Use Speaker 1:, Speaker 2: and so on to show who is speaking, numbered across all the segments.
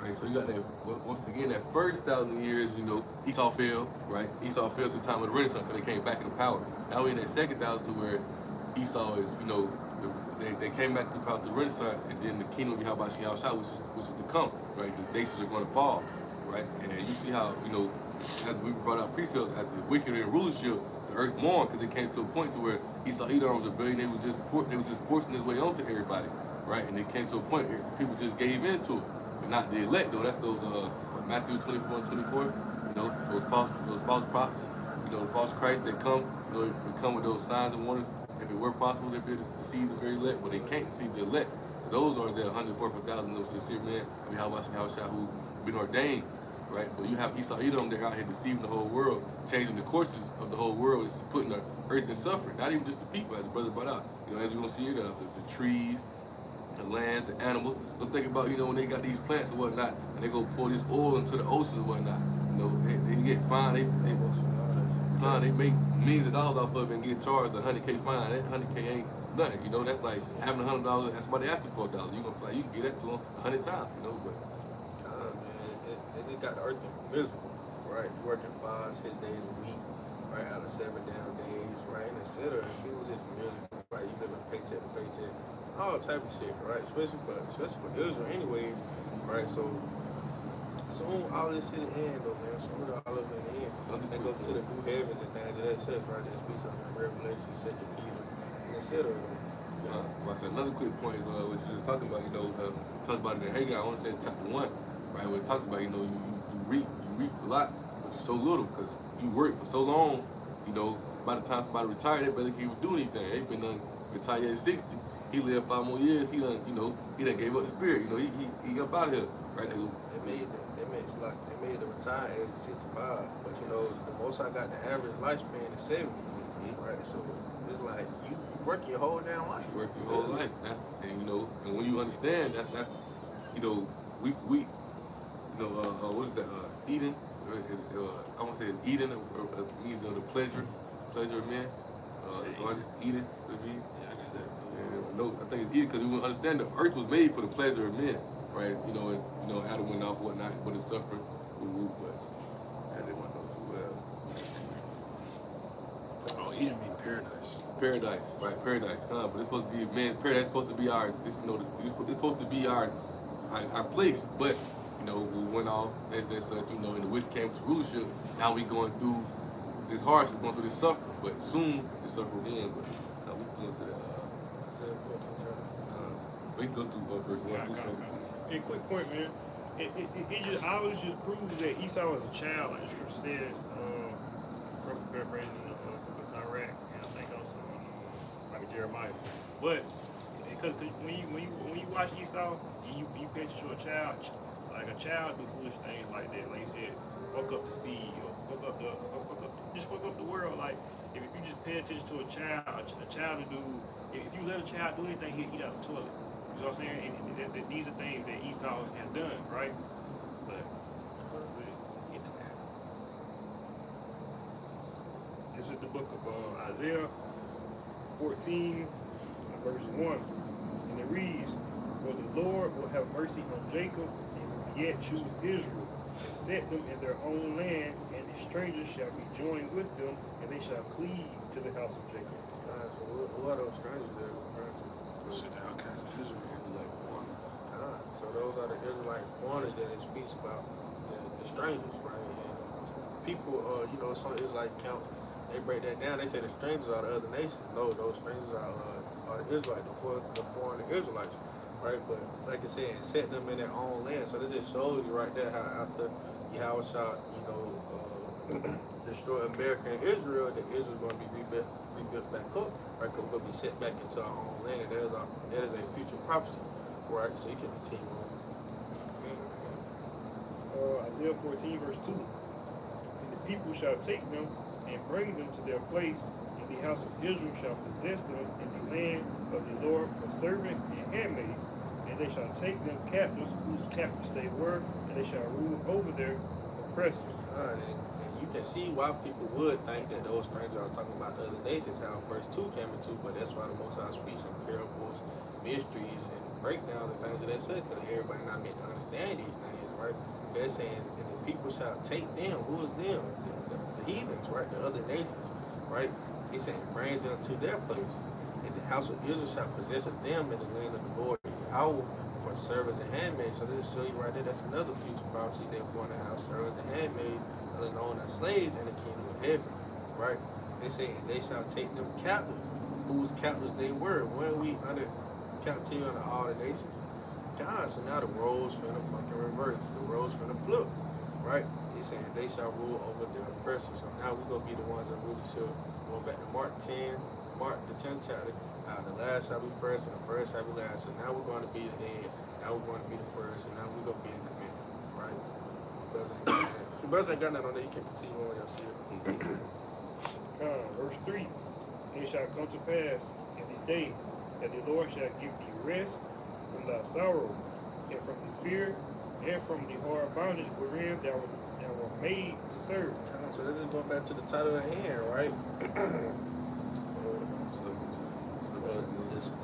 Speaker 1: right? So you got that, once again, that first 1,000 years, Esau fell, right? Esau fell to the time of the Renaissance, so they came back into power. Now we're in that second thousand to where Esau is, they came back to power through the Renaissance, and then the kingdom of Yahweh Shah, which is to come, right? The nations are going to fall, right? And you see how, as we brought out pre-sales, at the wicked and rulership, the earth mourned because it came to a point to where Esau Edom was rebellion. They was just forcing his way onto everybody, right? And it came to a point where people just gave into it, but not the elect though. That's those Matthew 24 and 24. Those false prophets, the false Christ that come. They come with those signs and wonders. If it were possible, they'd be able to deceive the very elect, but they can't deceive the elect. Those are the 144,000 of sincere men, Yahweh Shah, who been ordained, right? But you have Esau Edom, they're out here deceiving the whole world, changing the courses of the whole world. It's putting the earth in suffering, not even just the people, as the brother brought out. As we're going to see it, the trees, the land, the animals. So think about, when they got these plants and whatnot, and they go pour this oil into the oceans and whatnot. They get fined. They make millions of dollars off of it and get charged a $100K fine. That $100K ain't nothing. That's like having $100. That's somebody asking for $1. You gonna fly? You can get that to them 100 times. But
Speaker 2: man, it just got the earth miserable, right? You working 5-6 days a week, right? Out of 7 damn days, right? And etc. People just merely, right? You living paycheck to paycheck, all type of shit, right? Especially for Israel, anyways, right? So soon all this shit end though, man. Soon all of it in the end. They go to the new heavens and things of that such, right? That speaks of Revelation, 2 Peter, and etc.
Speaker 1: Well, so another quick point is what you just talking about. Talks about it in Haggai. I want to say it's chapter 1, right? Where it talks about you reap a lot, but you sow little because you work for so long. By the time somebody retired, they barely can't even do anything. They've been done retired at 60. He lived 5 more years. He done gave up the spirit. He up out of here, right?
Speaker 2: They made the retire at 65, but the most I got the average lifespan is 70, right? So it's like you work your whole damn life.
Speaker 1: You work your whole life. And when you understand that's we what is that? Eden. I want to say it's Eden means the pleasure of men. Eden.
Speaker 3: Yeah, I got that.
Speaker 1: I think it's Eden because we understand the earth was made for the pleasure of men. Right, Adam went off, whatnot, but it's suffering, but I didn't want those too well.
Speaker 3: Oh, Eden means paradise.
Speaker 1: Paradise, right? Paradise, but it's supposed to be man's paradise. It's supposed to be our, it's supposed to be our place. But we went off as such, and the wicked came to rulership. Now we going through this hardship, going through this suffering. But soon the suffering will end. But we can go to that. We can go through verse 1 through 17.
Speaker 4: A quick point, man. It just always just proves that Esau was a child, like the scripture says. Paraphrasing the book of Sirach, and I think also like Jeremiah. But because when you watch Esau, and you picture a child, like a child do foolish things like that. Like you said, fuck up the sea or fuck up the world. Like if you just pay attention to a child to do. If you let a child do anything, he'll eat out the toilet. You know what I'm saying? And these are things that Esau has done, right? But we'll get to that. This is the book of Isaiah 14, verse 1. And it reads, "For the Lord will have mercy on Jacob, and will yet choose Israel, and set them in their own land, and the strangers shall be joined with them, and they shall cleave to the house of Jacob."
Speaker 2: So what are those strangers they're referring to?
Speaker 3: Shit, the outcasts of Israel.
Speaker 2: So those are the Israelite foreigners that it speaks about, the strangers, right? And people, some Israelite counts, they break that down. They say the strangers are the other nations. No, those strangers are the Israelites, the foreign Israelites, right? But like I said, set them in their own land. So this just shows you right there how after Yahweh shot, destroy America and Israel, that Israel is going to be rebuilt back up, right? Because we're going to be set back into our own land. That is a future prophecy. Right, so you can continue on.
Speaker 4: Isaiah 14, verse 2. "And the people shall take them and bring them to their place, and the house of Israel shall possess them in the land of the Lord for servants and handmaids, and they shall take them captives whose captives they were, and they shall rule over their oppressors."
Speaker 2: And you can see why people would think that those strangers are talking about the other nations, how verse 2 came into, but that's why the Most High speaks in parables, mysteries, and breakdowns and things of that sort, because everybody not meant to understand these things, right? They're saying, and the people shall take them. Who is them? The heathens, right? The other nations, right? He's saying, bring them to their place. And the house of Israel shall possess of them in the land of the Lord Yahweh for servants and handmaids. So this show you right there, that's another future prophecy. They're going to have servants and handmaids, other known as slaves in the kingdom of heaven, right? They say, and they shall take them captives, whose captives they were. When we under captivity under all the nations? God, so now the roles finna fucking reverse. The roles finna flip, right? He's saying they shall rule over their oppressors. So now we're gonna be the ones that really should. Going back to Mark the 10th chapter, the last shall be first and the first shall be last. So now we're going to be the head, now we're going to be the first, and now we're going to be in command, right? The brothers ain't got nothing on there, you can continue on, y'all see it.
Speaker 4: Verse 3, it shall come to pass in the day that the Lord shall give thee rest from thy sorrow, and from the fear, and from the hard bondage wherein thou were made to serve.
Speaker 2: So this is going back to the title at hand, right?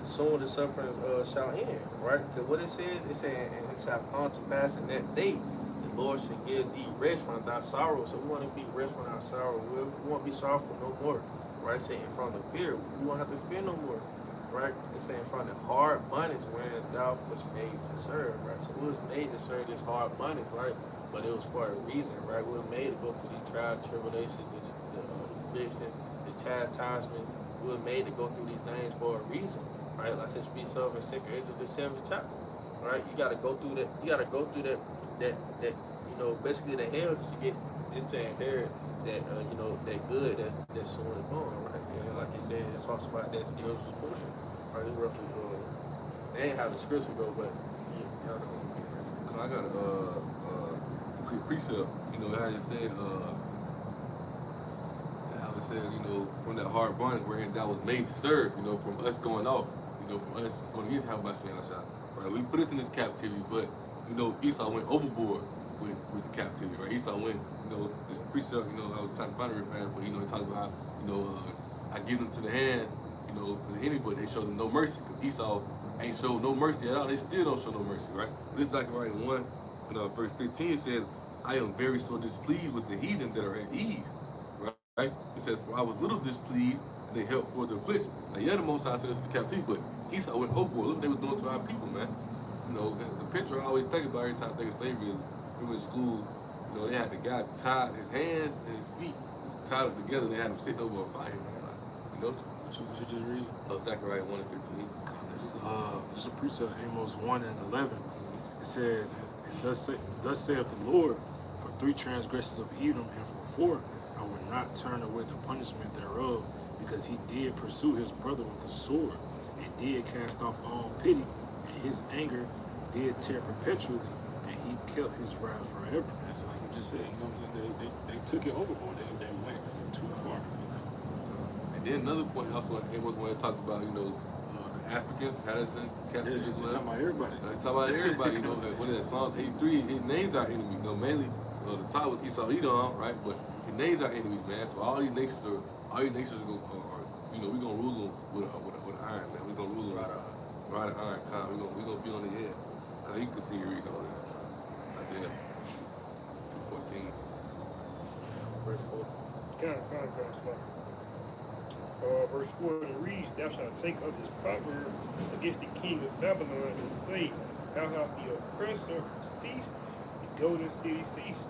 Speaker 2: Soon the suffering shall end, right? Because what it says, it's saying, and it shall come to pass in that day, the Lord shall give thee rest from thy sorrow. So we want to be rest from our sorrow. We won't be sorrowful no more, right? Saying from the fear, we won't have to fear no more, right? It's saying from the hard bondage when thou was made to serve, right? So we was made to serve this hard bondage, right? But it was for a reason, right? We were made to go through these trials, tribulations, the afflictions, the chastisement. We were made to go through these things for a reason, right? Like it speaks of in 2 Ezra, the 7th chapter, right? You got to go through that. You got to go through that. You know, basically the hell just to inherit that. You know, that good that's soon to come, right? And like you said, it talks about that's Israel's portion, right? It's roughly. They ain't how the scripture go, but y'all know.
Speaker 1: I got a quick precept. You know, how it said. You know, from that hard bondage where that was made to serve, you know, from us going off, you know, from us going against how much shot. Right? We put us in this captivity, but you know, Esau went overboard with the captivity, right? Esau went, you know, this precept, you know, I was trying to find it real fast, but you know, it talks about, you know, I give them to the hand, you know, of the enemy, but they showed them no mercy. Because Esau ain't showed no mercy at all. They still don't show no mercy, right? But this Zechariah 1, you know, verse 15 says, I am very so displeased with the heathen that are at ease. Right? It says, for I was little displeased, and they helped for the affliction. Now, yeah, the Most High said this is captivity, but Esau went overboard. Look what they was doing to our people, man. You know, the picture I always think about every time I think of slavery is we were in school, you know, they had the guy tied his hands and his feet, tied up together, and they had him sitting over a fire, man. Like, you know?
Speaker 3: What you just read?
Speaker 1: Zechariah 1 and 15.
Speaker 3: This is a precept, Amos 1 and 11. It says, and thus saith the Lord, for 3 transgressions of Edom, and for 4, I will not turn away the punishment thereof, because he did pursue his brother with the sword, and did cast off all pity, and his anger did tear perpetually, and he kept his wrath forever. And so like you just said, you know what I'm saying, they took it overboard, they went too far.
Speaker 1: And then another point also in Amos 1, it talks about, you know, the Africans, how that's in captivity.
Speaker 3: It's talking about everybody.
Speaker 1: It's talking about everybody, you know, what is that, Psalm 83, it names our enemies, you know, mainly the top was Esau, Edom, right? But it names our enemies, man. So all these nations are going, you know, we're gonna rule them with iron, man. We're gonna rule them right of iron. We're gonna be on the head. You can continue reading all that. Isaiah 14.
Speaker 2: Verse 4.
Speaker 4: Verse 4 it reads, thou shalt take up this proverb against the king of Babylon and say, how hath the oppressor ceased, the golden city ceased.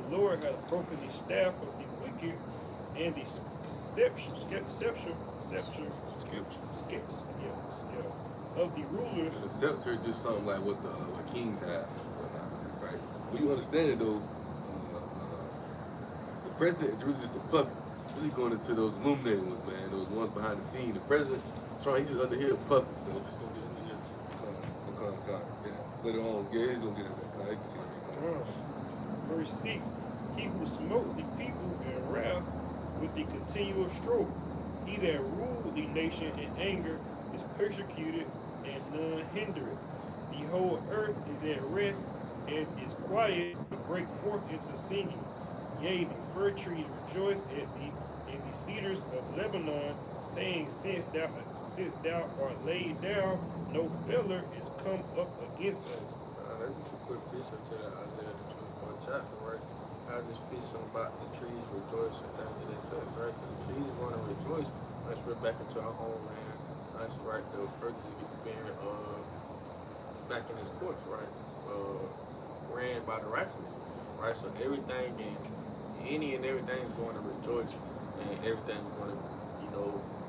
Speaker 4: The Lord hath broken the staff of the wicked, and the scepter of the rulers.
Speaker 1: The scepter is just something like what kings have, right? When you understand it though, the president is really just a puppet. Really going into those illuminated ones, man. Those ones behind the scene. The president, trying, he's just under here a puppet. You know? Later on, yeah, he's gonna get it back. You can see it.
Speaker 4: Verse 6, he who smote the people in wrath with the continual stroke, he that ruled the nation in anger is persecuted and none hindereth. The whole earth is at rest and is quiet, to break forth into singing. Yea, the fir trees rejoice and the cedars of Lebanon, saying, since thou art laid down no feller is come up against us.
Speaker 2: That's just a quick picture to Isaiah the 24th chapter, right? I just picture about the trees rejoice and things of that such, right? The trees are going to rejoice. Let's we're back into our homeland. That's right. The earth is being back in its course, right? Ran by the righteousness, right? So everything and any and everything is going to rejoice, and everything is going to,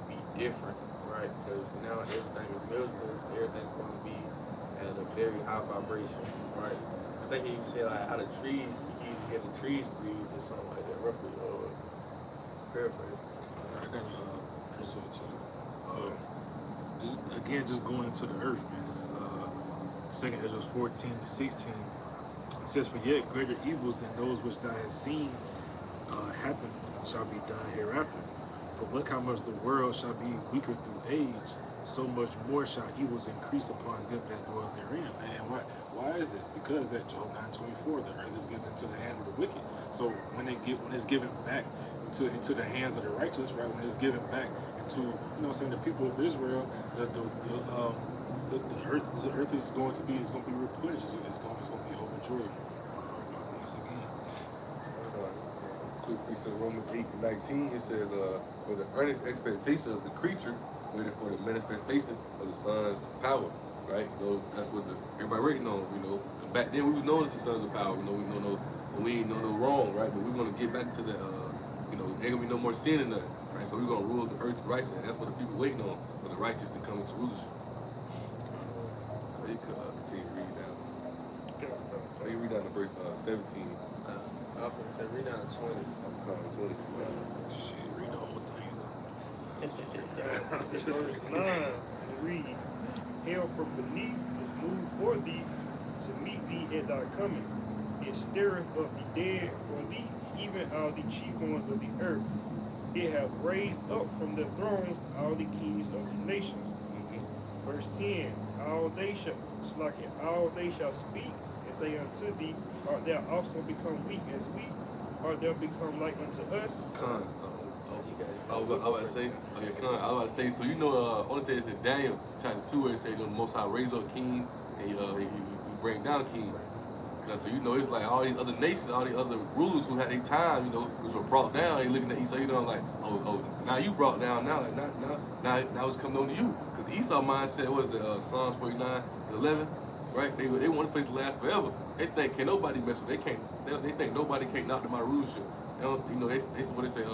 Speaker 2: be different, right? Because now everything is miserable. Everything's going to be at a very high vibration, right? I think you can say like how the trees, you hear the trees breathe or something like that, roughly, paraphrase.
Speaker 3: I got a precept too. Just going into the earth, man. This is 2 Ezra 14-16. It says, "For yet greater evils than those which thou hast seen happen shall be done hereafter. For look how much the world shall be weaker through age, so much more shall evils increase upon them that dwell therein." Man, why is this? Because at Job 9:24, the earth is given into the hand of the wicked. So when it's given back into the hands of the righteous, right? When it's given back into, the people of Israel, the earth is going to be replenished. It's going to be overjoyed once again.
Speaker 1: Quick piece of Romans 8:19, it says, "For the earnest expectation of the creature waiting for the manifestation of the sons of power." Right? That's what everybody waiting on. Back then we was known as the sons of power. We ain't know no wrong, right? But we're gonna get back to the, ain't gonna be no more sin in us, right? So we're gonna rule the earth righteous, and that's what the people waiting on, for the righteous to come into rulership. So you could continue to read down. So you read down to verse 17.
Speaker 2: I was gonna say read down to 20.
Speaker 1: I'm calling 20.
Speaker 3: Shit, read the whole thing.
Speaker 4: Verse 9, we read, "Hell from beneath is moved for thee to meet thee at thy coming. It stirreth up the dead for thee, even all the chief ones of the earth. It hath raised up from their thrones all the kings of the nations." Verse 10, all they shall speak and say unto thee, art thou also become weak as we? Art thou become like unto us?
Speaker 1: Con. I was about to say, so I want to say it's in Daniel chapter 2 where it says, the Most High raise up king and he bring down king. So it's like all these other nations, all these other rulers who had their time, which were brought down. They looking at Esau, like, oh, now you brought down, now it's coming on to you. Because Esau mindset, what is it, Psalms 49:11, right? They want this place to last forever. They think can't nobody mess with. They think nobody can't knock them out of rulership. They don't, they what they say.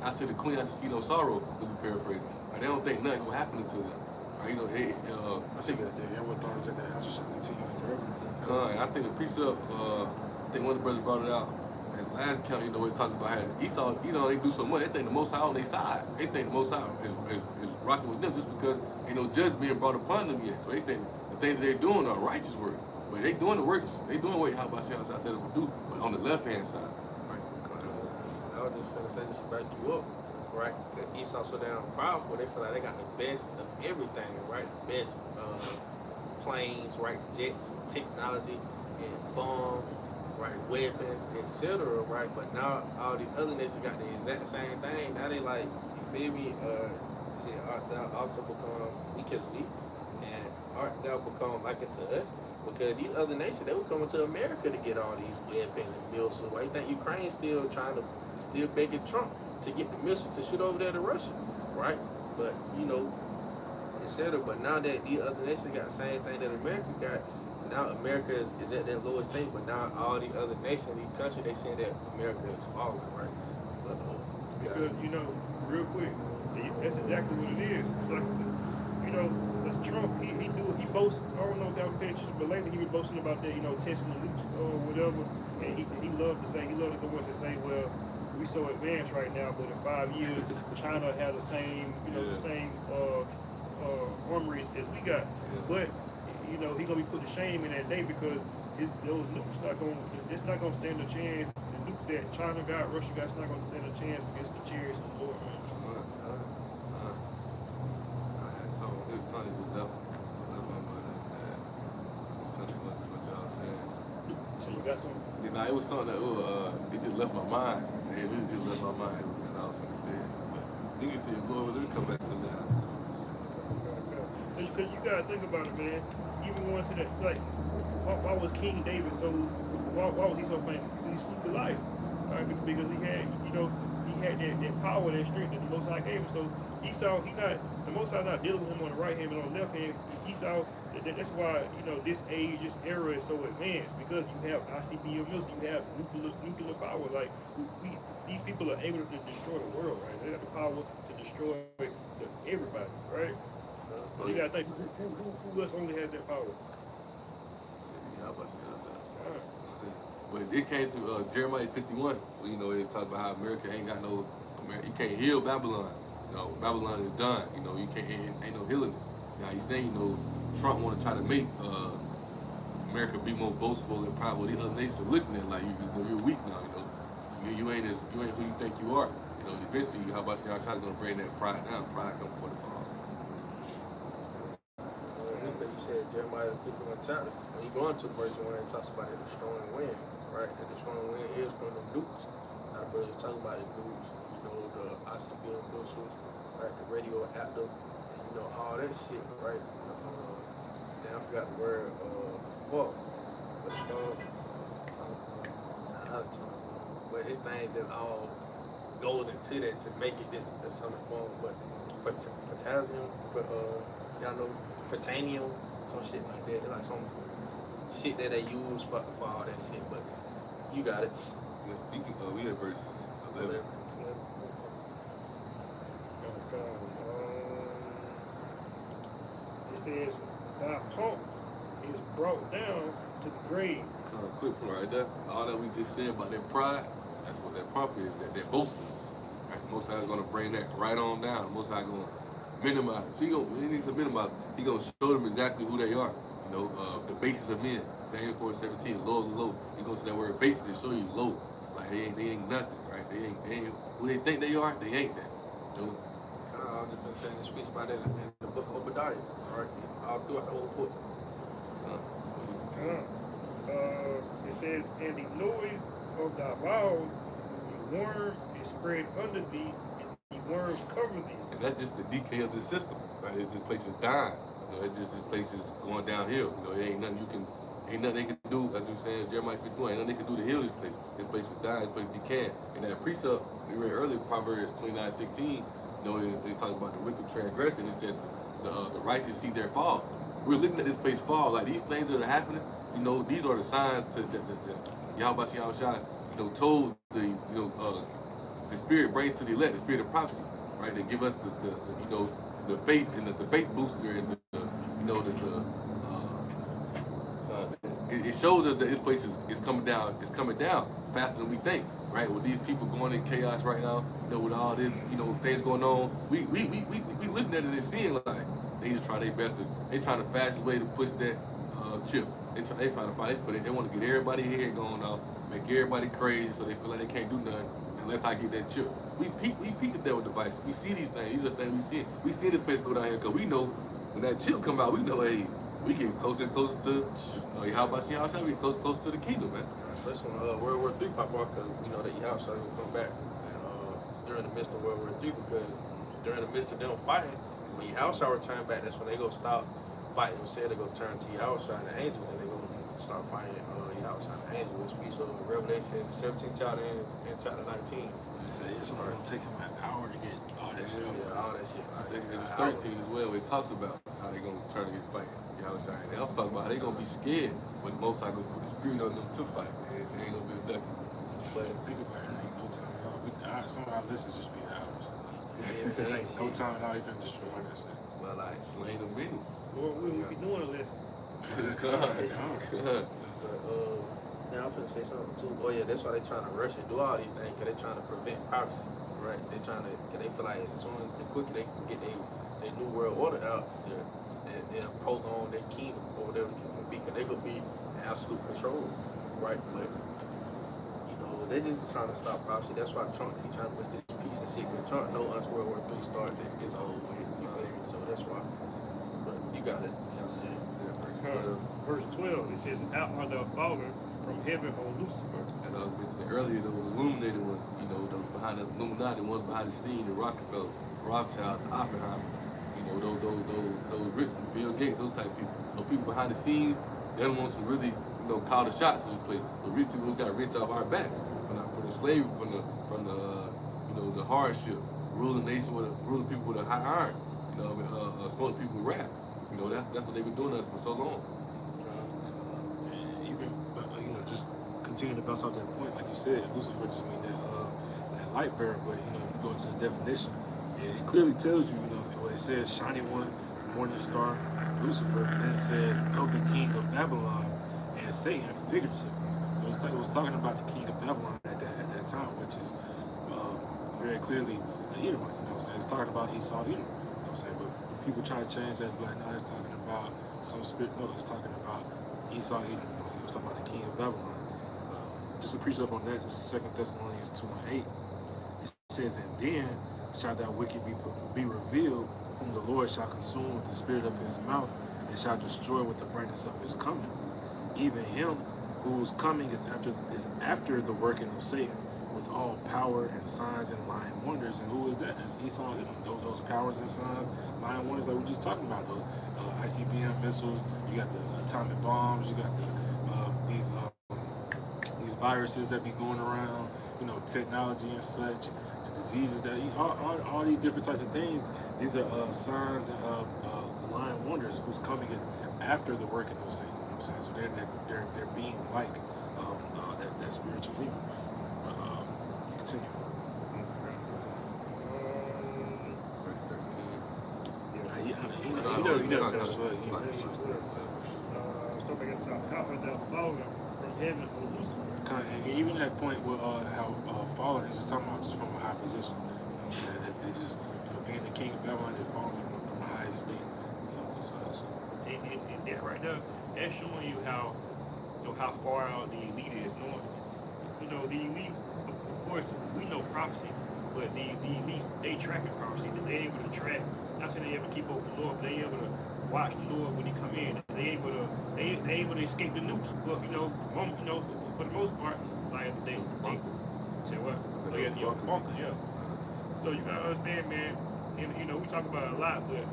Speaker 1: I said the queen has to see no sorrow. If we paraphrasing, they don't think nothing will happen to them. I think
Speaker 3: that everyone thought that the house should continue forever.
Speaker 1: I think the precept, I think one of the brothers brought it out at last count, it talks about how Esau, they do so much, they think the Most High on their side. They think the Most High is rocking with them just because ain't no judge being brought upon them yet. So they think the things that they're doing are righteous works. But they doing the works, they doing what Yahweh said it would do, but on the left-hand side. Right?
Speaker 2: I was just finna say, just to back you up, right? Because Esau so damn powerful, they feel like they got the best of everything, right? The best planes, right? Jets, technology, and bombs, right? Weapons, etc., right? But now all the other nations got the exact same thing. Now they like, you feel me? Art thou also become weak as we? And art thou become like unto us? Because these other nations, they were coming to America to get all these weapons and missiles. Why you think Ukraine's still begging Trump to get the missiles to shoot over there to Russia, right? But, etc. But now that these other nations got the same thing that America got, now America is at that lowest state, but now all the other nations, these countries, they saying that America is falling, right? But,
Speaker 4: because, real quick, that's exactly what it is. It's like, as Trump, he boasts, I don't know if y'all paid attention, but lately he was boasting about that, testing the nukes or whatever, and he loved to go up and say, well, we so advanced right now, but in 5 years, China had the same, the same armories as we got. But, he gonna be put to shame in that day because those nukes it's not gonna stand a chance. The nukes that China got, Russia got, it's not gonna stand a chance against the chariots of the Lord, man.
Speaker 1: It's not as a devil. It's not my money. It's kind of what y'all saying.
Speaker 4: So you got some?
Speaker 1: Yeah, it was something that it just left my mind. It really just left my mind as I was going to say it. But you can see it go over there, come back to me.
Speaker 4: Okay. Because you gotta think about it, man. Even going to that, like, why was King David so? Why was he so famous? He slew Goliath, right? Because he had, he had that power, that strength that the Most High gave him. So Esau, the Most High not dealing with him on the right hand, but on the left hand. Esau, that's why this age, this era is so advanced, because you have ICBM missiles, you have nuclear power. Like these people are able to destroy the world, right? They have the power to destroy everybody, right? So you gotta think, who else only has that power? Alright.
Speaker 1: But it came to Jeremiah 51, where, they talk about how America ain't got no, you can't heal Babylon. Babylon is done. You can't, ain't no healing it. Now he's saying, Trump want to try to make America be more boastful and proud. The other nations are looking at it like you're weak now. You ain't who you think you are. Eventually, how about y'all try to bring that pride down? Pride comes before the fall.
Speaker 2: You said Jeremiah 51 chapter. When you go into verse 1, it talks about the destroying wind, right? The destroying wind is from the nukes. Now, brothers talking about the nukes, the ICBM missiles, right? The radioactive, all that shit, right? Damn, I forgot the word, fuck. But it's called, out of time. But it's things that all goes into that to make it this atomic bomb. But potassium, y'all know, Titanium, some shit like that. It's like some shit that they use for all that shit. But you got it.
Speaker 1: Yeah, we have verse 11.
Speaker 4: It says, thy pomp is brought down to the grave.
Speaker 1: Quick point right there. All that we just said about that pride, that's what that pomp is, that boastfulness. Right? Most High is going to bring that right on down. Most High going to minimize it. So he needs to minimize it. He going to show them exactly who they are. The basis of men. Daniel 4:17, low of the low. He goes to that word basis and show you low. Like they ain't nothing, right? They ain't who they think they are. They ain't that.
Speaker 2: I was just finna say this speech about that in the book of Obadiah, right? All throughout the whole book.
Speaker 4: It says, and the noise of thy vows, the worm is spread under thee, and the worms cover thee.
Speaker 1: And that's just the decay of the system, right? This place is dying. This place is going downhill. It ain't nothing they can do, as we saying Jeremiah 51, ain't nothing they can do to heal this place. This place is dying, this place is decaying. And that precept we read earlier, Proverbs 29:16, they talk about the wicked transgression. It said the righteous see their fall. We're looking at this place fall. Like these things that are happening, these are the signs to that Yahweh Shai, told the spirit brings to the elect, the spirit of prophecy, right? They give us the faith and the faith booster and it shows us that this place is coming down. It's coming down faster than we think, right? With these people going in chaos right now, with all this, things going on, we looking at it and seeing like they just trying their best. They trying the fastest way to push that chip. They trying to find it. They want to get everybody head going out, make everybody crazy, so they feel like they can't do nothing unless I get that chip. We peek the devil device. We see these things. These are things we see. We see this place go down here because we know when that chip come out, we know, hey, we get closer and closer to Yahweh Shai. We get close to the kingdom, man.
Speaker 2: Especially when World War III pop off, because we know that Yahweh Shai will come back and during the midst of World War III, because during the midst of them fighting, when Yahweh Shai return back, that's when they go stop fighting. They said they go turn to Yahweh Shai and the angels, and they go start fighting Yahweh Shai and the angels, which speaks of Revelation 17 chapter and chapter 19.
Speaker 3: It's going to take him an hour to get all that shit.
Speaker 2: Yeah, all that shit.
Speaker 1: It's 13 as well. It talks about how they gonna turn to get fight. Yahweh Shai. They also talk about how they gonna be scared, but the Most High gonna put the spirit on them to fight. It ain't gonna be a ducky.
Speaker 3: But think about it, ain't no time. Some of our listeners just be hours.
Speaker 2: Yeah,
Speaker 3: Ain't no time now even destroy that shit.
Speaker 2: Well, like,
Speaker 1: Slain them many.
Speaker 4: Well, we be doing a lesson.
Speaker 1: God.
Speaker 2: now I'm finna say something too. Oh yeah, that's why they trying to rush and do all these things, because they trying to prevent piracy, right? They trying to, cause they feel like as soon as the quicker they can get their new world order out, they'll prolong their kingdom or whatever the case may be, because they gonna be in absolute control, right? But they just trying to stop prophecy. That's why Trump he trying to push this peace and shit. Because Trump know once World War III starts, it's over with. You feel me? So that's why. But you got it. Y'all see it.
Speaker 4: Verse 12, it says, out are thou fallen from heaven, O Lucifer.
Speaker 1: And I was mentioning earlier, those illuminated ones, those behind the Illuminati, the ones behind the scene, the Rockefeller, Rothschild, the Oppenheimer, or those rich Bill Gates, those type of people, those people behind the scenes, they're the ones who really call the shots in this place. The rich people who got rich off our backs, from the slavery, from the the hardship, ruling nation ruling people with a high iron, smoking people with rap. That's what they've been doing to us for so long.
Speaker 3: And even just continuing to bounce off that point, like you said, Lucifer just mean that light bearer. But if you go into the definition, it clearly tells you, it says shining one, morning star, Lucifer, and then it says of the king of Babylon and Satan figuratively. So it was talking about the king of Babylon at that time, which is very clearly an Edomite. It's talking about Esau, Edom. But people try to change that, like, no, it's talking about some spirit. No, it's talking about Esau, Edom. It's talking about the king of Babylon. Just to preach up on that, this is 2 Thessalonians 2:8. It says, and then shall that wicked be revealed, whom the Lord shall consume with the spirit of his mouth, and shall destroy with the brightness of his coming. Even him whose coming is after the working of Satan, with all power and signs and lying wonders. And who is that? It's Esau. Those powers and signs, lying wonders that we're just talking about. Those ICBM missiles. You got the atomic bombs. You got these viruses that be going around. Technology and such. The diseases that all these different types of things. These are signs and lying wonders whose coming is after the working of Satan. So they're being like that spiritual being. Continue.
Speaker 1: Verse 13.
Speaker 4: Start back at the top. How art thou fallen from heaven, O Lucifer?
Speaker 3: And even that point with how fallen, he's just talking about just from a high position. That they just being the king of Babylon, they're falling from a high estate.
Speaker 4: And that right there, that's showing you how far out the elite is knowing. The elite, of course, we know prophecy, but the elite, they tracking prophecy. That they able to track. Not saying they able to keep up with the Lord, but they able to watch the Lord when he come in. They able to escape the nukes. For for the most part, like they say what? Bunkers, yeah. So you gotta understand, man. And we talk about it a lot, but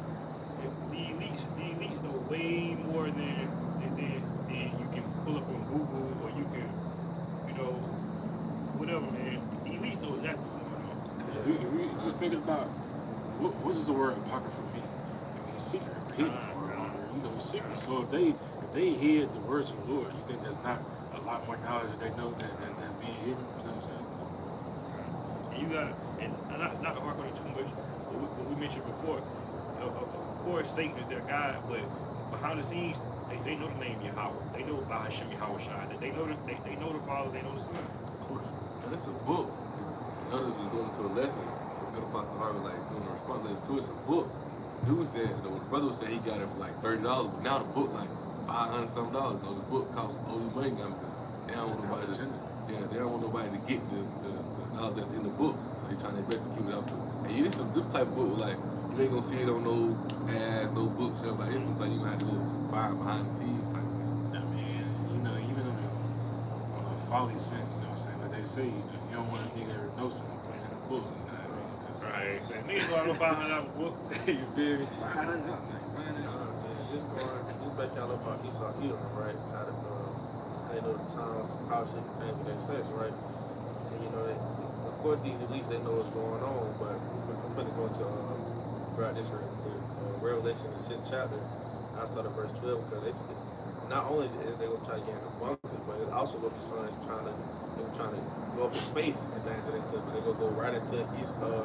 Speaker 4: the elites know way more than you can pull up on Google, or you can, whatever, man. The elites know exactly what's going on.
Speaker 3: If you just thinking about what does the word apocrypha mean? I mean, secret, hidden, or secret. So if they hid the words of the Lord, you think there's not a lot more knowledge that they know that's being hidden? You know what I'm saying?
Speaker 4: And you gotta, and not to harp on it too much, but we mentioned before. Of course, Satan is their God, but behind the scenes, they know the name Yahweh. They know about Hashem Yahweh Shai. They know the Father. They know the Son.
Speaker 1: Of course. And it's a book. Others was going to a lesson. Elder Pastor Harvey was like doing a response to it. It's a book. Dude said, the brother said he got it for like $30, but now the book like $500 something. The book costs only money now because they don't want nobody to. Yeah, they don't want nobody to get the knowledge that's in the book. So they trying their best to keep it up to. And it's some this type of book like you ain't gonna see it on no ads, no bookshelf. Like it's something you gonna have to go find behind the scenes type thing.
Speaker 3: I mean, even on a folly sense, you know what I'm saying? Like they say, if you don't want a nigga to know something, put it in a book. You know what I mean?
Speaker 4: Right. Niggas go out $500 book.
Speaker 3: You feel me? $500.
Speaker 2: Just back y'all up about Esau Edom, right? How they know the times, the policies, and things of that sense, right? And of course these elites, they know what's going on, but we're going to go into throughout this Revelation, the 6th chapter. I started verse 12 because not only is they going to try to get in the bunkers, but it's also going to be someone that's trying to go up in space and things of that sort. But they're going to go right into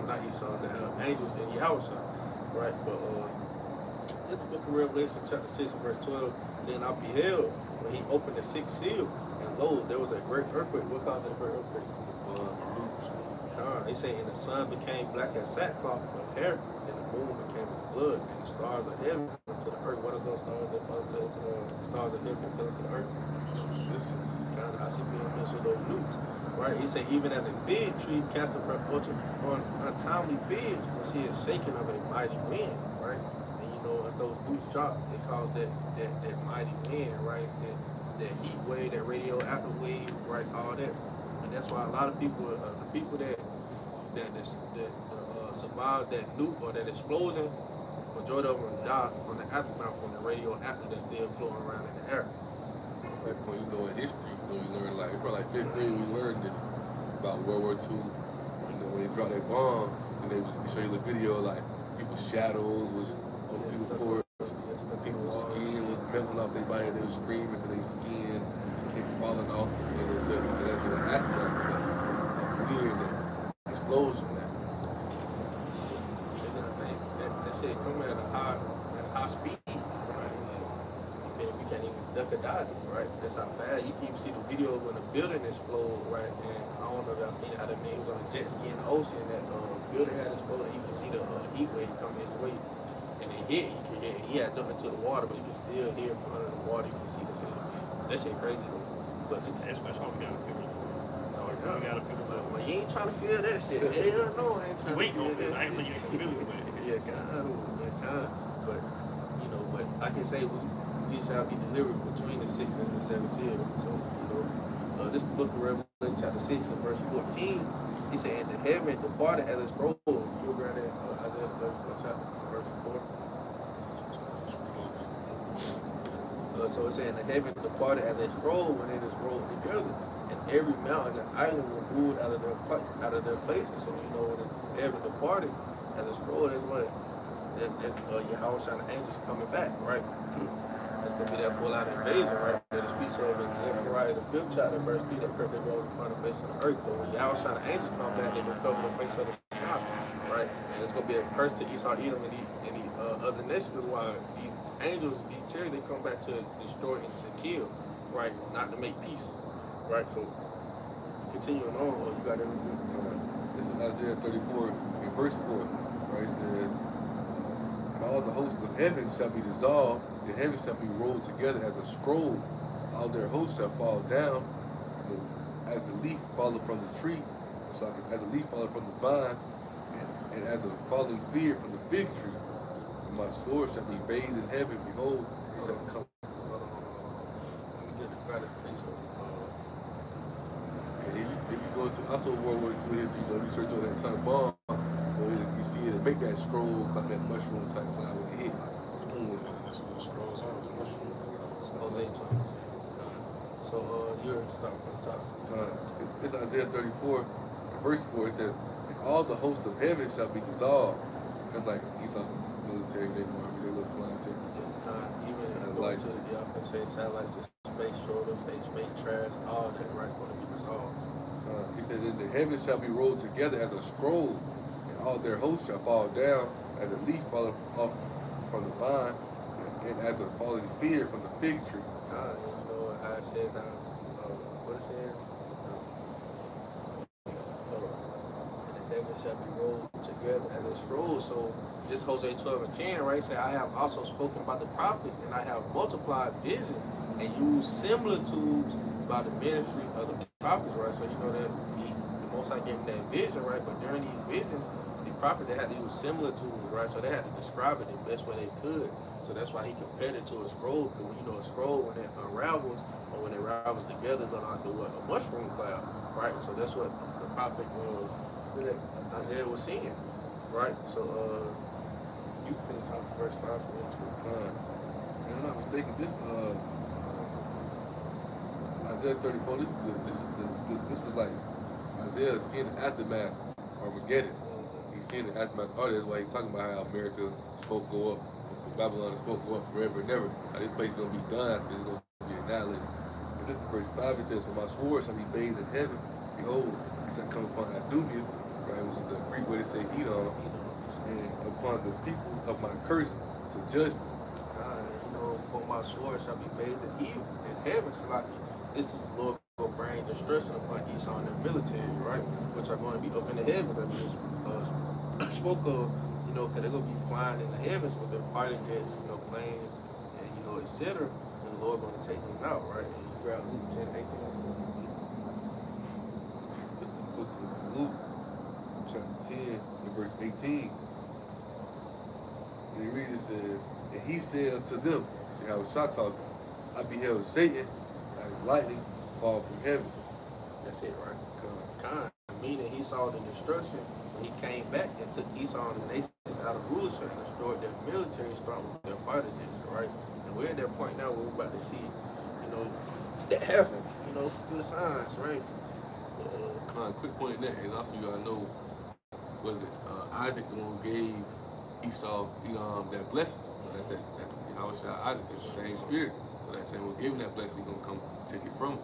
Speaker 2: not Esau, the angels in Yahweh, right? But this the book of Revelation, chapter 6, verse 12. Then I beheld when he opened the 6th seal, and lo, there was a great earthquake. What caused that great earthquake? They say, and the sun became black as sackcloth of hair, and the moon became as blood, and the stars of heaven fell to the earth. What is those stars that fell to the stars of heaven that fell to the earth? This is kind of ICBM missile, those nukes, right? He said, even as a fig tree casteth her on untimely figs when she is shaken of a mighty wind, right? And as those nukes drop, it caused that mighty wind, right? That heat wave, that radioactive wave, right? All that. And that's why a lot of people, the people that survived that nuke or that explosion, majority of them die from the aftermath from the radioactive that's still floating around in the air.
Speaker 1: At that point, you know, in history, you know, you learn like, it's probably like 5th grade, we learned this about World War II. You know, when they dropped that bomb, and they show you the video, like, people's shadows was on people's porch, people's skin was melting off their body, they were screaming because their skin kept falling off, and it said, because that's been aftermath of that weird, that explosion.
Speaker 2: That shit coming at a high speed, right? Like, you feel me? We can't even duck or dodge it, right? That's how fast. You can see the video when the building exploded, right? And I don't know if y'all seen how the man was on a jet ski in the ocean. That building had exploded. You can see the heat wave coming his way, and it hit. You can hear. He had jumped into the water, but you can still hear from under the water. You can see the shit. That shit crazy though. But
Speaker 4: That's why we gotta figure it.
Speaker 2: yeah.
Speaker 4: We gotta figure it out.
Speaker 2: Well, you ain't trying to feel that shit. Hell no, I ain't trying
Speaker 4: You ain't
Speaker 2: to
Speaker 4: gonna
Speaker 2: feel
Speaker 4: feel it.
Speaker 2: that
Speaker 4: I ain't
Speaker 2: shit.
Speaker 4: saying you ain't gonna feel it, but
Speaker 2: Yeah, kind. But you know, but I can say we shall be delivered between the 6th and the 7th seal. So you know, this is the book of Revelation, chapter 6, and verse 14. He said, "In the heaven departed as a scroll." You go grab that Isaiah 34 chapter, verse 4. So it said, "In the heaven departed as a scroll when it is rolled together, and every mountain and island were moved out of their places." So you know, when the heaven departed as a scroll, that's what that's Yahweh and the angels coming back, right? That's gonna be that full-out invasion, right? That it speaks of in Zechariah the 5th chapter, verse 3, that curse that rose upon the face of the earth. But when Yahweh and the angels come back, they will cover the face of the sky, right? And it's gonna be a curse to Esau, Edom, and the other nations. Why these angels, these chariots, they come back to destroy and to kill, right? Not to make peace, right? So continuing on, you got to review.
Speaker 1: This is Isaiah 34 in verse 4, right? It says, "And all the hosts of heaven shall be dissolved, the heavens shall be rolled together as a scroll, all their hosts shall fall down, as the leaf falleth from the tree, as a leaf falleth from the vine, and as a falling fig from the fig tree. And my sword shall be bathed in heaven, behold, it shall come."
Speaker 2: Let me get the brother's piece of
Speaker 1: And if you go to also World War II history, you know, research on that time bomb, you see it make that scroll, like that mushroom type cloud when it hit. Boom.
Speaker 3: That's what the scrolls are. It's mushroom.
Speaker 2: Jose 20. So yours start from the top.
Speaker 1: It's Isaiah 34, verse 4. It says, "And all the hosts of heaven shall be dissolved." That's like Esau military, they army, they little flying jets.
Speaker 2: Even going to the office, say satellites, the space shoulders, they space trash, all that, right? Going to be dissolved.
Speaker 1: He said, "And the heavens shall be rolled together as a scroll, and all their hosts shall fall down as a leaf falleth off from the vine, and as a falling fig from the fig tree."
Speaker 2: And you know how it says, what it says? And the heavens shall be rolled together as a scroll. So this Hosea 12 and 10, right? Say, "I have also spoken by the prophets, and I have multiplied visions and used similitudes by the ministry of the prophets," right? So you know that the Most High gave him that vision, right? But during these visions, the prophet, they had to use similitudes, right? So they had to describe it the best way they could. So that's why he compared it to a scroll, because when you know a scroll, when it unravels or when it ravels together, it looks like a mushroom cloud, right? So that's what the prophet Isaiah was seeing, right? So you finish off verse 5 for him too.
Speaker 1: And I'm not mistaken, this Isaiah 34. This was like Isaiah seeing the aftermath of Armageddon. He's seeing the aftermath. Oh, that's why he's talking about how America smoke go up, Babylon and smoke go up forever and ever. How this place is gonna be done. It's gonna be annihilated. And this is verse 5. It says, "For my sword shall be bathed in heaven. Behold, it shall come upon Adumia," right, which is the Greek way to say Edom, "and upon the people of my curse to judgment."
Speaker 2: You know, "For my sword shall be bathed in heaven." So like, this is the Lord will bring destruction upon Esau and their military, right? Which are going to be up in the heavens, that we just spoke of. You know, because they're going to be flying in the heavens with their fighter jets, you know, planes, and you know, etc. And the Lord going to take them out, right? And you grab Luke 10:18.
Speaker 1: It's the book of Luke, chapter 10, and verse 18. And it reads, it says, "And he said unto them," see how it's shot talking, "I beheld Satan as lightning fall from heaven."
Speaker 2: That's it, right? Meaning he saw the destruction when he came back and took Esau and the nations out of rulership and destroyed their military, starting with their fighter jets, right? And we're at that point now where we're about to see, that happen, through the signs, right?
Speaker 1: Quick point in that, and also you gotta know, was it Isaac the one who gave Esau that blessing? That's how it shot Isaac. It's the same spirit. So that same one gave him that blessing, he's gonna come take it from him.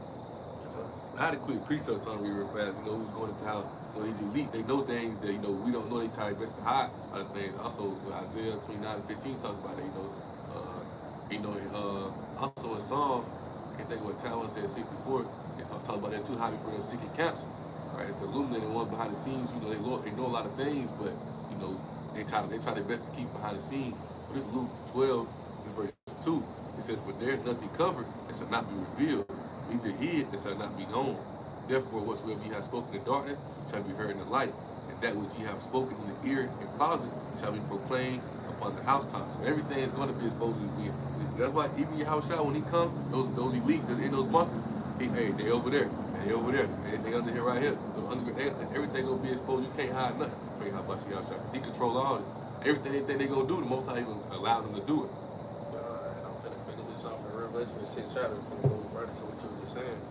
Speaker 1: I had a quick precept on read real fast. Who's going into how these elites, they know things that we don't know. They try their best to hide other things. Also, Isaiah 29:15 talks about it. Also in Psalms, I can't think of what Talon said 64. They talk about that too. How for their seeking counsel, right? It's the illuminated ones behind the scenes. They know a lot of things, but they try their best to keep behind the scenes. But this Luke 12 in verse 2. It says, "For there is nothing covered that shall not be revealed, neither hid that shall not be known. Therefore, whatsoever ye have spoken in darkness shall be heard in the light, and that which ye have spoken in the ear and closet shall be proclaimed upon the housetops." So everything is going to be exposed to be. That's why even your house shot when he come, those elites in those bunkers, they over there, they over there, they under here right here. Everything gonna be exposed. You can't hide nothing. Pray how about you house shot? Because he control all this. Everything they think they gonna do, the Most High even allow them to do it.
Speaker 2: And I'm finna finish this off in Revelation 6 chapter. I'm finna go right into what you were just saying.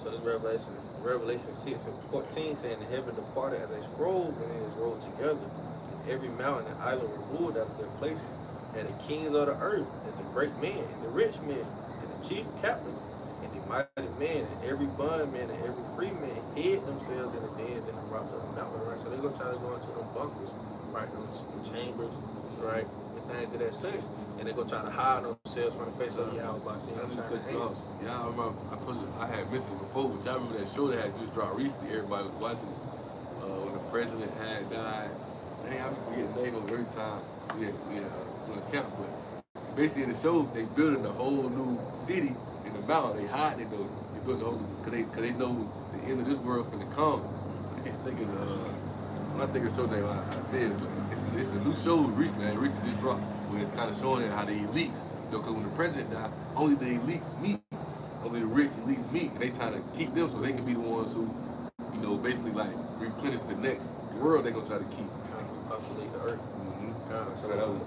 Speaker 2: So this Revelation 6 and 14 saying the heaven departed as a scroll when it is rolled together. And every mountain and island were ruled out of their places. And the kings of the earth, and the great men, and the rich men, and the chief captains, and the mighty men, and every bondman, and every free man hid themselves in the dens and the rocks of the mountain, right? So they're gonna try to go into them bunkers, right? Those chambers, right? And things of that such. And they're gonna try to hide themselves from the face of Yahweh.
Speaker 1: Yeah, I remember. I told you I had mentioned it before, but y'all remember that show that had just dropped recently. Everybody was watching it when the president had died. Dang, I be forgetting the name of it every time we had doing a count. But basically in the show, they building a whole new city in the mountain. They hiding it though. They building a whole because they know the end of this world finna come. I can't think of I'm not thinking of the show name. I said it, but it's a new show recently. It recently just dropped. Where it's kind of showing how the elites, because when the president died, only the elites meet, only the rich elites meet, and they trying to keep them so they can be the ones who, basically like replenish the next world they're gonna try to keep.
Speaker 2: Populate the earth.
Speaker 1: So that was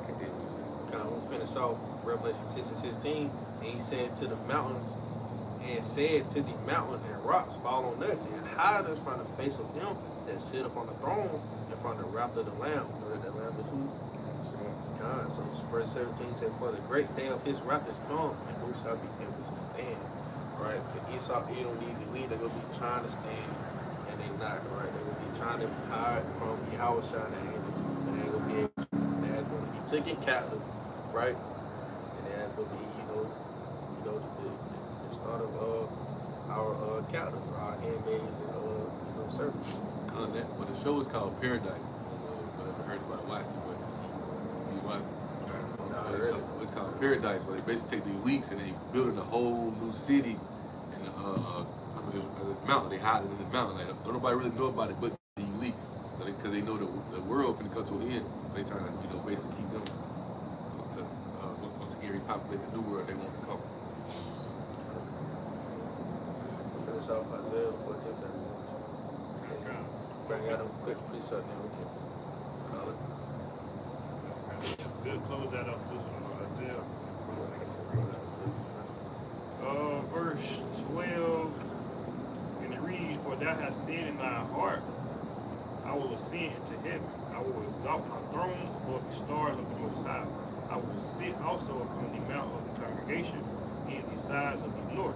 Speaker 1: continuous.
Speaker 2: We'll finish off Revelation 6 and 16, and he said to the mountains, and said to the mountains and rocks, fall on us and hide us from the face of them that sitteth on the throne and from the wrath of the Lamb. You know that the Lamb is who? So verse 17 said, "For the great day of his wrath is come, and who shall be able to stand?" Right? But Esau, Edom, these elite, they're gonna be trying to stand, and they're not. Right? They're gonna be trying to hide from Yahweh and the angels, and they ain't gonna be able to. They're gonna be taken captive, right? And there's gonna be, the start of our captives, our handmaids and servants.
Speaker 1: But the show is called Paradise. I haven't heard about it, watched it, but it's called Paradise, where they basically take the elites and they building a whole new city under this mountain. They hide it in the mountain. Like, don't nobody really know about it but the elites, because they know the world finna come to an end. So they trying to basically keep them to once again repopulate the new world they want to come.
Speaker 2: Finish off Isaiah 14 chapter 1. Bring out them quick precept now we can call it.
Speaker 4: Good close that up this one, Isaiah. Verse 12, and it reads, "For thou hast said in thy heart, I will ascend into heaven. I will exalt my throne above the stars of the Most High. I will sit also upon the mount of the congregation in the sides of the north.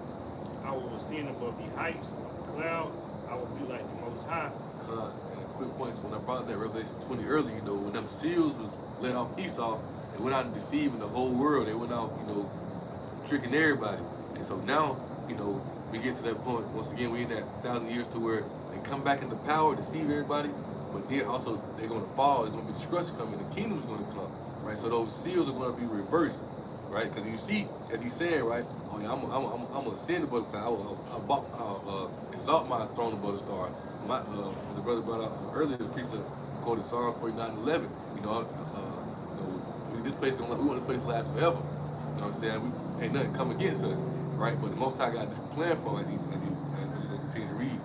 Speaker 4: I will ascend above the heights of the clouds. I will be like the Most High."
Speaker 1: And a quick point, so when I brought that Revelation 20 earlier, when them seals was let off Esau, they went out and deceiving the whole world. They went out, tricking everybody. And so now, we get to that point, once again, we in that 1,000 years to where they come back into power, deceive everybody, but then also they're going to fall. There's going to be destruction coming. The kingdom's going to come, right? So those seals are going to be reversed, right? Because you see, as he's saying, right, oh yeah, I'm going to ascend above the cloud. I'll exalt my throne above the star. The brother brought up earlier, the priest quoted Psalms 49:11. This place we want this place to last forever. You know what I'm saying? Ain't nothing come against us, right? But the Most High got this plan for us as he gonna continue to read.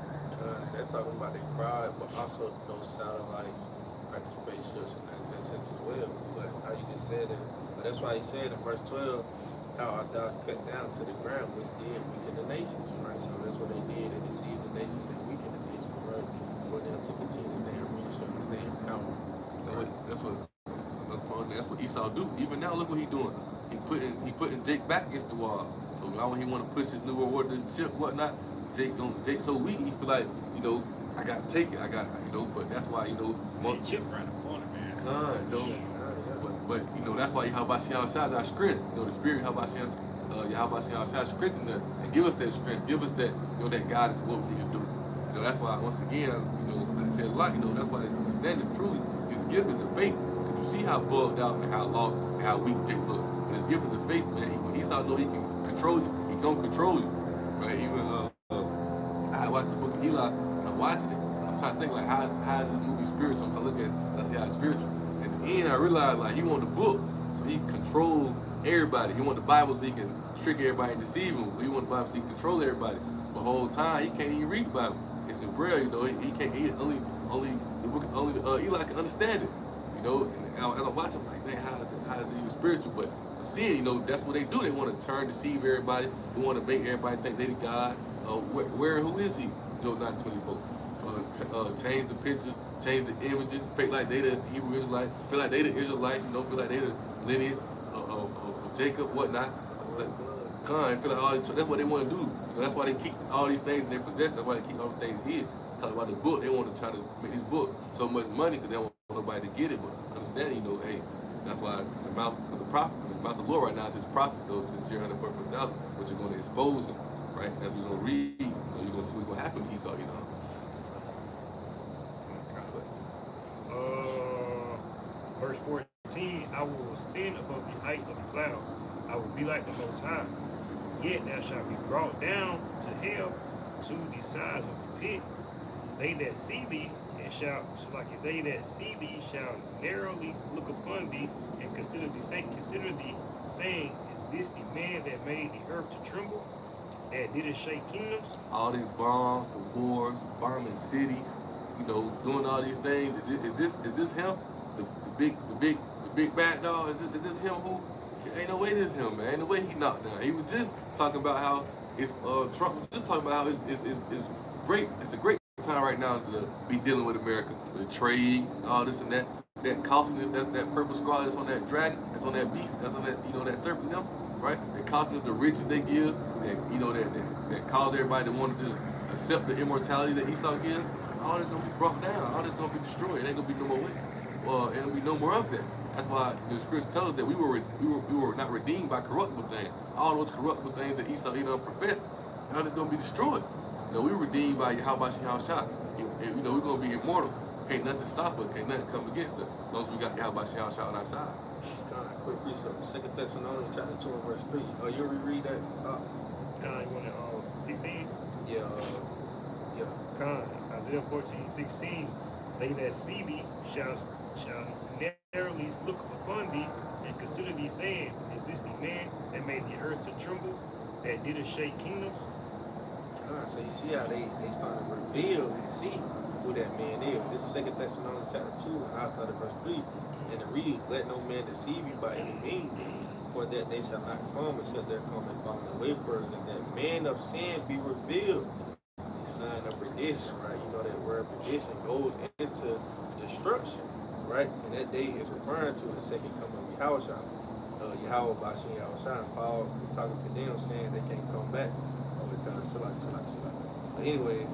Speaker 2: That's talking about their pride, but also those satellites, practice spaceships and that sense as well. But how you just said it, but that's why he said in verse 12, how thou cut down to the ground, which did weaken the nations, right? So that's what they did, and deceived the nations and weakened the nations, right? For them to continue to stay in rulership and stay in power.
Speaker 1: That's what Esau do. Even now, look what he doing. He putting Jake back against the wall. So now when he want to push his new world order, this shit, whatnot, Jake so weak. He feel like, you know, I gotta take it. I got, you know. But that's why, you know,
Speaker 4: Chip around the corner, man.
Speaker 1: you know. But you know, that's why Yahweh Shem Shah is our strength. You know, the spirit Yahweh Shem Shah strengthen us and give us that strength, give us that, you know, that guidance of what we need to do. You know, that's why once again, you know, like I said a lot, you know, that's why understanding truly his gift is a faith. Because you see how bugged out and how lost and how weak Jake look. But his gift is a faith, man. When Esau know he can control you, he gonna control you. Right? Even I watched the book of Eli and I'm watching it. I'm trying to think like how is this movie spiritual? I'm trying to look at it, so I see how it's spiritual. At the end I realized like he wanted the book so he control everybody. He wanted the Bible so he can trick everybody and deceive them. He wanted the Bible so he can control everybody. But the whole time he can't even read the Bible. It's in Braille, you know, he can't only Eli can understand it. You know, and as I watch him, like, man, how is it even spiritual? But seeing, you know, that's what they do. They want to turn, deceive everybody. They want to make everybody think they the God. Where and who is he? Job 9:24. Change the picture, change the images, fake like they the Hebrew Israelites, feel like they the Israelites, you know, feel like they the lineage of Jacob, whatnot. Feel like all that's what they want to do. You know, that's why they keep all these things in their possession. That's why they keep all the things hid. Talk about the book. They want to try to make this book so much money because they don't want nobody to get it. But understand, you know, hey, that's why the mouth of the prophet, the mouth of the Lord right now is his prophets, those sincere 144,000, which are going to expose him, right? As we're going to read, you know, you're going to see what's going to happen to Esau, you know.
Speaker 4: Verse 14, I will ascend above the heights of the clouds. I will be like the Most High. Yet thou shalt be brought down to hell, to the sides of the pit. They that see thee they that see thee shall narrowly look upon thee and consider thee, saying, is this the man that made the earth to tremble, that did it shake kingdoms?
Speaker 1: All these bombs, the wars, bombing cities, you know, doing all these things. Is this him? The big bad dog? Is this him who? Ain't no way this him, man. Ain't no way he knocked down. He was just talking about how it's Trump was just talking about how it's great. It's a great time right now to be dealing with America, the trade, all this and that costliness. That's that purple squad that's on that dragon, that's on that beast, that's on that, you know, that serpent, them, right? The costliness, the riches they give, that, you know, that cause everybody to want to just accept the immortality that Esau gives. All this gonna be brought down. All this gonna be destroyed. It ain't gonna be no more way. Well, it'll be no more of that. That's why the scripture tells us that we were not redeemed by corruptible things. All those corruptible things that Esau professed, how this gonna be destroyed. You know, we were redeemed by Yahweh Shem Shah. You know, we're gonna be immortal. Can't nothing stop us. Can't nothing come against us. As long as we got Yahweh Shem Shah on our side.
Speaker 2: Quick research. 2 Thessalonians chapter 2 and verse 3. You reread that?
Speaker 4: You want it 16?
Speaker 2: Yeah.
Speaker 4: Isaiah 14:16. They that see thee shall narrowly look upon thee and consider thee, saying, is this the man that made the earth to tremble, that did it shake kingdoms?
Speaker 2: So you see how they start to reveal and see who that man is. This is 2 Thessalonians chapter 2, and I started verse 3. And it reads, let no man deceive you by any means, for that they shall not come until there come and falling away first, and that man of sin be revealed, the son of perdition, right? You know that word perdition goes into destruction, right? And that day is referring to the second coming of Yahushua. Yahweh Bashem Yahushua. Paul is talking to them saying they can't come back. But anyways,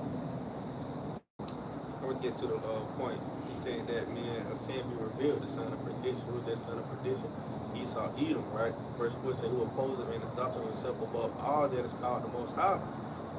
Speaker 2: I would get to the point. He's saying that man of sin be revealed, the son of perdition. Who is that son of perdition? Esau, Edom, right? Verse 4 says, who opposes him and exalts himself above all that is called the Most High,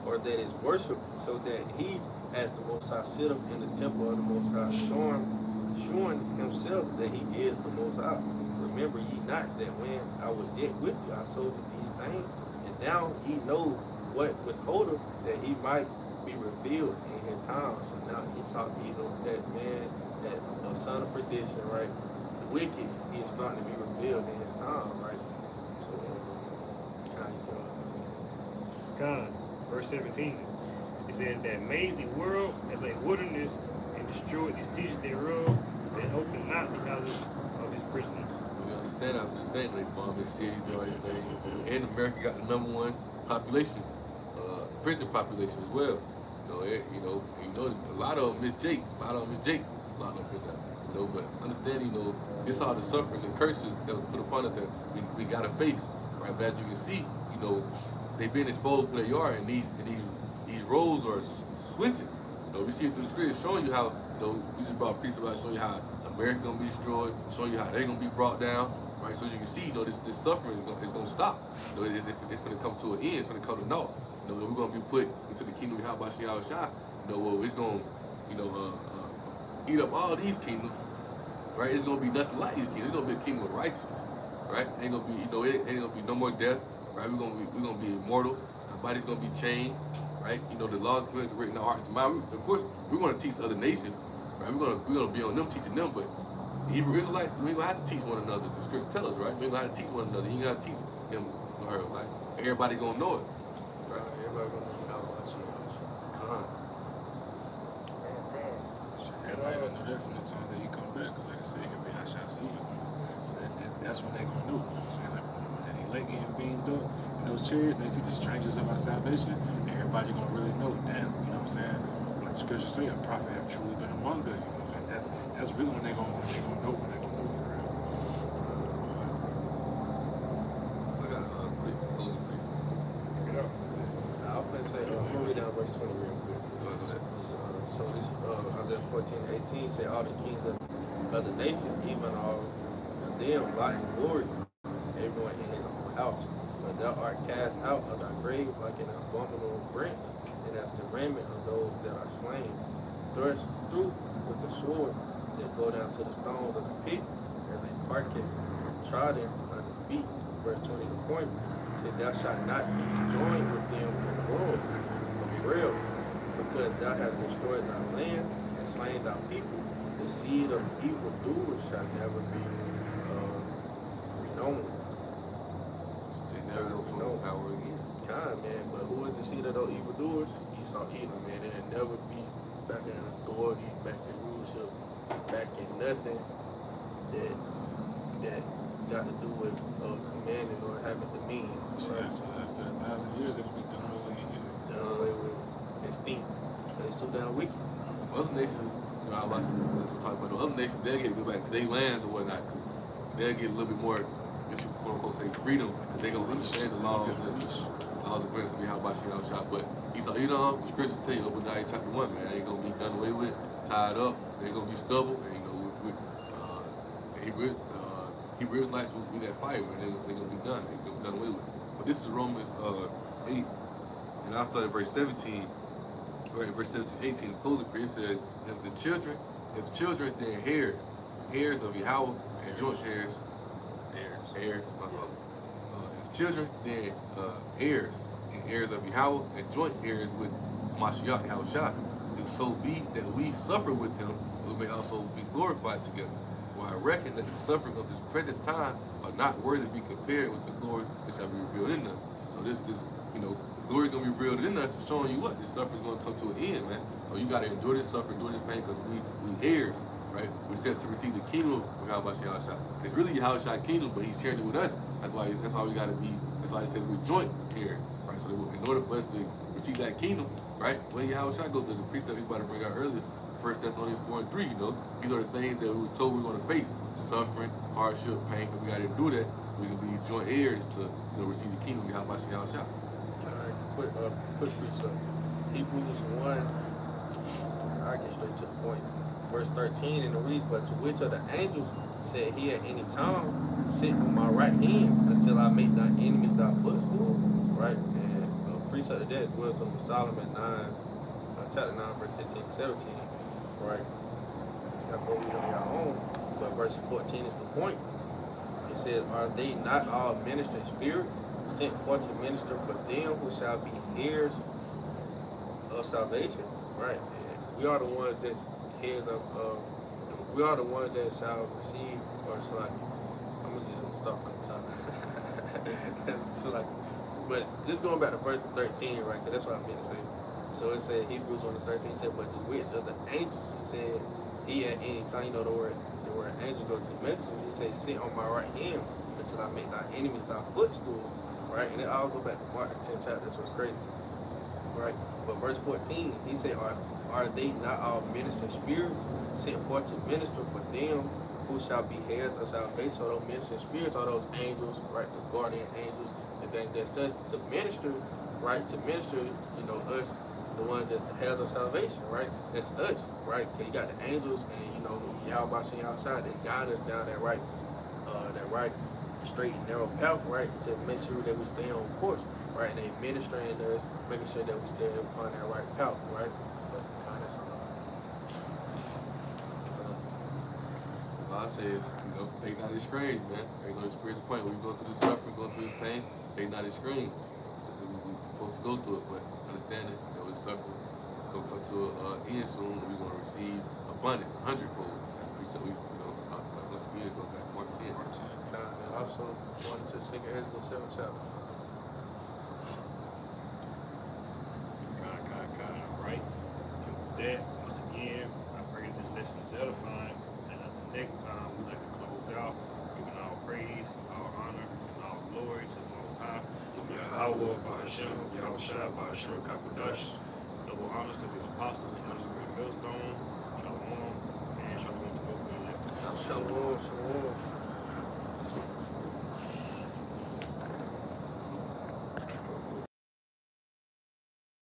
Speaker 2: or that is worshipped, so that he, as the Most High, sitteth in the temple of the Most High, showing himself that he is the Most High. Remember ye not that when I was yet with you, I told you these things, and now ye know what withholdeth, that he might be revealed in his time. So now Esau, Edom, that man, that son of perdition, right? The wicked, he is starting to be revealed in his time, right? So,
Speaker 4: Verse 17, it says that made the world as a wilderness and destroyed the cities thereof, and hoping not because of his prisoners.
Speaker 1: We understand. I was just saying they bombing cities, doing everything, and America got the #1 population, prison population as well. A lot of them miss Jake. A lot of them in there. But understand, it's all the suffering and curses that was put upon us that we gotta face, right? But as you can see, they've been exposed where they are, and these roles are switching. We see it through the screen, showing you how, we just brought a piece about showing you how America gonna be destroyed, showing you how they're gonna be brought down, right? So you can see, this suffering is gonna stop. It's gonna come to an end. It's gonna come to naught. We're gonna be put into the kingdom of Yahawashi Yahushua. It's gonna, eat up all these kingdoms, right? It's gonna be nothing like these kingdoms. It's gonna be a kingdom of righteousness, right? Ain't gonna be, it ain't gonna be no more death, right? We're gonna be immortal. Our body's gonna be changed, right? The laws are written in our hearts and mind. Of course, we're gonna teach other nations, right? We're gonna be on them, teaching them, but the Hebrew Israelites, we ain't gonna have to teach one another. The scriptures tell us, right? We ain't gonna have to teach one another. You ain't gotta teach him or her, like everybody gonna know it.
Speaker 2: Right, everybody gonna know how much you
Speaker 1: Come on.
Speaker 3: Everybody gonna know that from the time that he come back. 'Cause like I said, if I shall see him, so that's when they gonna know. You know what I'm saying? Like when that elect getting beamed up in those chariots, and they see the strangers of our salvation, everybody gonna really know. Damn, you know what I'm saying? Like the scripture say, a prophet have truly been among us. You know what I'm saying? That's really when they gonna know. When they gonna know for real.
Speaker 1: So I got a quick closing brief.
Speaker 2: I was finna say, let me read down verse 20 real quick. So this Isaiah 14:18 say all the kings of the nations, even all of them, lie in glory, everyone in his own house. But thou art cast out of thy grave like an abominable branch, and as the raiment of those that are slain, thrust through with the sword that go down to the stones of the pit, as a carcass trodden under feet. Verse 20 the point. Say, thou shalt not be joined with them in world of real, because thou hast destroyed thy land and slain thy people. The seed of evildoers shall never be renowned.
Speaker 1: They never gonna know power again.
Speaker 2: God, man, but who is the seed of those evildoers? Esau, Edom, man. They'll never be back in authority, back in rulership, back in nothing that got to do with commanding or having dominion.
Speaker 3: So after 1,000 years, they're gonna be done away with.
Speaker 2: Done away with extinct. But it's too damn wicked.
Speaker 1: Other nations, as we're talking about, other nations, they'll get to go back to their lands or whatnot, because they'll get a little bit more, I guess you quote unquote say, freedom, because they're going to understand the laws and grace of Yahawashi Yahushua. But Esau, the scriptures tell you, Obadiah chapter 1, man, they're going to be done away with, tied up, they're going to be stubble, and Hebrew Israelites will be that fire, man, they're going to be done, they're going to be done away with. But this is Romans 8, and I'll start at verse 17. Right, verse 17, 18, the closing prayer said, if children, then heirs of Yahweh, and joint heirs, my fault. If children, then heirs, and heirs of Yahweh, and joint heirs with Mashiach, Yahushua. If so be that we suffer with him, we may also be glorified together. For I reckon that the suffering of this present time are not worthy to be compared with the glory which shall be revealed in them. So this glory is going to be revealed in us, showing you what? This suffering is going to come to an end, man. So you got to endure this suffering, endure this pain, because we heirs, right? We're set to receive the kingdom of Yahawashi Yahushua. It's really Yahushua's kingdom, but he's sharing it with us. That's why we got to be, that's why it says we're joint heirs, right? So in order for us to receive that kingdom, right? When Yahushua goes to the precept we about to bring out earlier, 1 Thessalonians 4:3, these are the things that we were told we're going to face: suffering, hardship, pain, and we got to endure that. We can be joint heirs to receive the kingdom of Yahawashi Yahushua.
Speaker 2: Quick precept. Hebrews 1, I get straight to the point. Verse 13, and it reads, but to which of the angels said he at any time, sit on my right hand until I make thy enemies thy footstool? Right? And a precept of that is Wisdom of Solomon 9, chapter 9, verse 16 and 17. Right? Y'all go read on your own. But verse 14 is the point. It says, are they not all ministering spirits, sent forth to minister for them who shall be heirs of salvation? Right. And we are the ones that's heirs of we are the ones that shall receive, or so like, I'm gonna just start from the top. So like, but just going back to verse 13, right, because that's what I meant to say. So it said, Hebrews 1:13 said, but to which of the angels said He at any time, you know, the word angel goes to messengers. He says, sit on my right hand until I make thy enemies thy footstool. Right? And it all go back to Mark the 10th chapter. That's what's crazy. Right? But verse 14, he said, are they not all ministering spirits sent forth to minister for them who shall be heads of salvation? So those ministering spirits are those angels, right? The guardian angels, the things that's us to minister, right? To minister, you know, us, the ones that's the heads of salvation, right? That's us, right? Cause you got the angels and, you know, Yahweh seen outside, they guide us down that right straight and narrow path, right? To make sure that we stay on course, right? And they ministering us, making sure that we stay upon that right path, right? But kind of
Speaker 1: God says, you know, they not as strange, man. They know the spiritual point. When you go through the suffering, go through this pain, they not as strange. We're supposed to go through it, but understanding that we're suffering, gonna come to an end soon. We're gonna receive abundance, 100-fold. As we said, you know, once again, go back to Mark 10.
Speaker 2: and also going to 2 Ezra 7th chapter.
Speaker 4: God, all right? And with that, once again, I pray that this lesson is edifying. And until next time, we'd like to close out, giving all praise, all honor, and all glory to the Most High. Yahweh, Bahashem, Yahushua, Bahashem, Kakudash. Double honors to the apostles and elders of the millstone. Shalom, and shalom to both of you.
Speaker 2: Shalom, shalom.